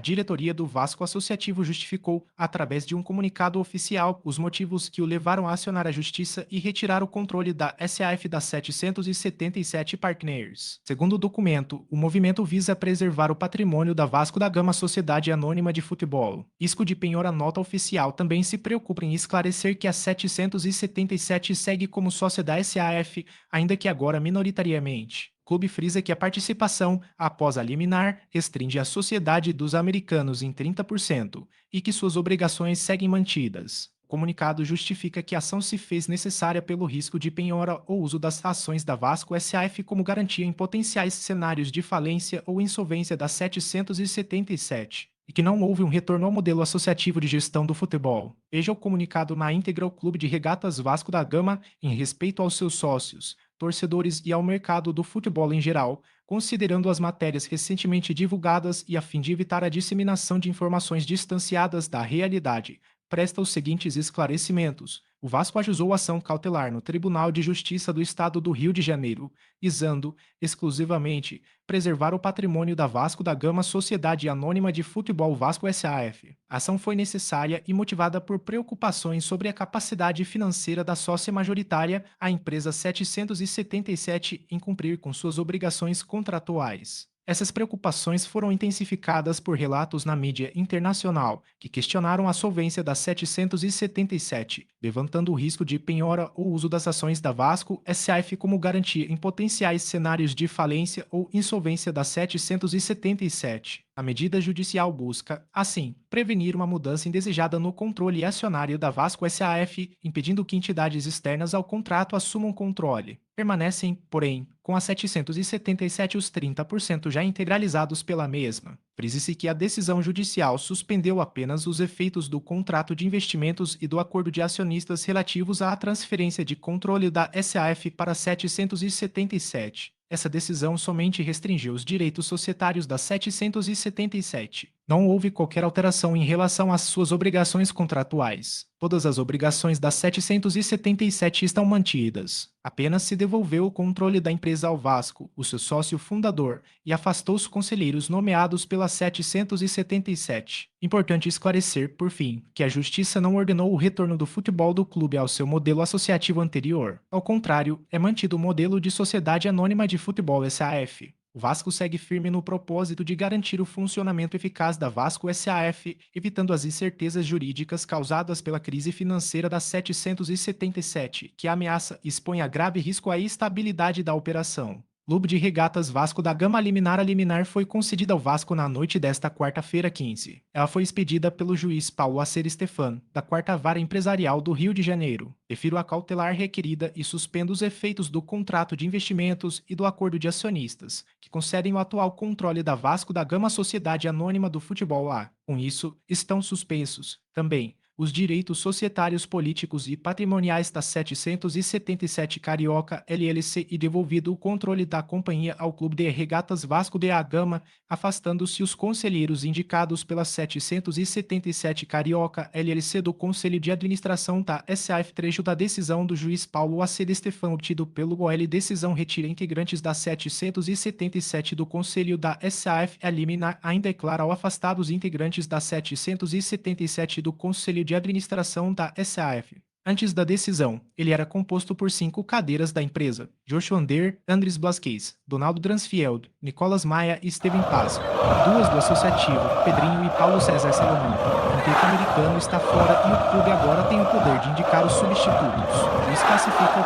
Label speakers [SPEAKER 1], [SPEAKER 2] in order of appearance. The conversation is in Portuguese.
[SPEAKER 1] diretoria do Vasco Associativo justificou, através de um comunicado oficial, os motivos que o levaram a acionar a justiça e retirar o controle da SAF da 777 Partners. Segundo o documento, o movimento visa preservar o patrimônio da Vasco da Gama Sociedade Anônima de Futebol. Risco de penhor a nota oficial também se preocupa em esclarecer que a 777 segue como sócia da SAF, ainda que agora minoritariamente. O clube frisa que a participação, após a liminar, restringe a sociedade dos americanos em 30% e que suas obrigações seguem mantidas. O comunicado justifica que a ação se fez necessária pelo risco de penhora ou uso das ações da Vasco SAF como garantia em potenciais cenários de falência ou insolvência da 777 e que não houve um retorno ao modelo associativo de gestão do futebol. Veja o comunicado na íntegra ao Clube de Regatas Vasco da Gama em respeito aos seus sócios, torcedores e ao mercado do futebol em geral, considerando as matérias recentemente divulgadas e a fim de evitar a disseminação de informações distanciadas da realidade, presta os seguintes esclarecimentos. O Vasco ajuizou ação cautelar no Tribunal de Justiça do Estado do Rio de Janeiro, visando, exclusivamente, preservar o patrimônio da Vasco da Gama Sociedade Anônima de Futebol Vasco SAF. A ação foi necessária e motivada por preocupações sobre a capacidade financeira da sócia majoritária, a empresa 777, em cumprir com suas obrigações contratuais. Essas preocupações foram intensificadas por relatos na mídia internacional que questionaram a solvência da 777, levantando o risco de penhora ou uso das ações da Vasco SAF como garantia em potenciais cenários de falência ou insolvência da 777. A medida judicial busca, assim, prevenir uma mudança indesejada no controle acionário da Vasco SAF, impedindo que entidades externas ao contrato assumam controle. Permanecem, porém, com a 777 os 30% já integralizados pela mesma. Frise-se que a decisão judicial suspendeu apenas os efeitos do contrato de investimentos e do acordo de acionistas relativos à transferência de controle da SAF para a 777. Essa decisão somente restringiu os direitos societários da 777. Não houve qualquer alteração em relação às suas obrigações contratuais. Todas as obrigações da 777 estão mantidas. Apenas se devolveu o controle da empresa ao Vasco, o seu sócio fundador, e afastou os conselheiros nomeados pela 777. Importante esclarecer, por fim, que a Justiça não ordenou o retorno do futebol do clube ao seu modelo associativo anterior. Ao contrário, é mantido o modelo de Sociedade Anônima de Futebol SAF. O Vasco segue firme no propósito de garantir o funcionamento eficaz da Vasco SAF, evitando as incertezas jurídicas causadas pela crise financeira da 777, que ameaça e expõe a grave risco à estabilidade da operação. Clube de Regatas Vasco da Gama a liminar foi concedida ao Vasco na noite desta quarta-feira 15. Ela foi expedida pelo juiz Paulo Acer Stefan, da 4ª Vara Empresarial do Rio de Janeiro. Defiro a cautelar requerida e suspendo os efeitos do contrato de investimentos e do acordo de acionistas, que concedem o atual controle da Vasco da Gama Sociedade Anônima do Futebol A. Com isso, estão suspensos, também, os direitos societários políticos e patrimoniais da 777 Carioca LLC e devolvido o controle da companhia ao Clube de Regatas Vasco da Gama, afastando-se os conselheiros indicados pela 777 Carioca LLC do Conselho de Administração da SAF. Trecho da decisão do juiz Paulo Acer Stefan obtido pelo OL. Decisão retira integrantes da 777 do Conselho da SAF. A liminar ainda declara ao afastado os integrantes da 777 do Conselho de Administração da SAF. Antes da decisão, ele era composto por 5 cadeiras da empresa: Joshua Ander, Andres Blasquez, Donaldo Dransfield, Nicolas Maia e Steven Paz, 2 do associativo, Pedrinho e Paulo César Salomão. O quinteto americano está fora e o clube agora tem o poder de indicar os substitutos. Isso classifica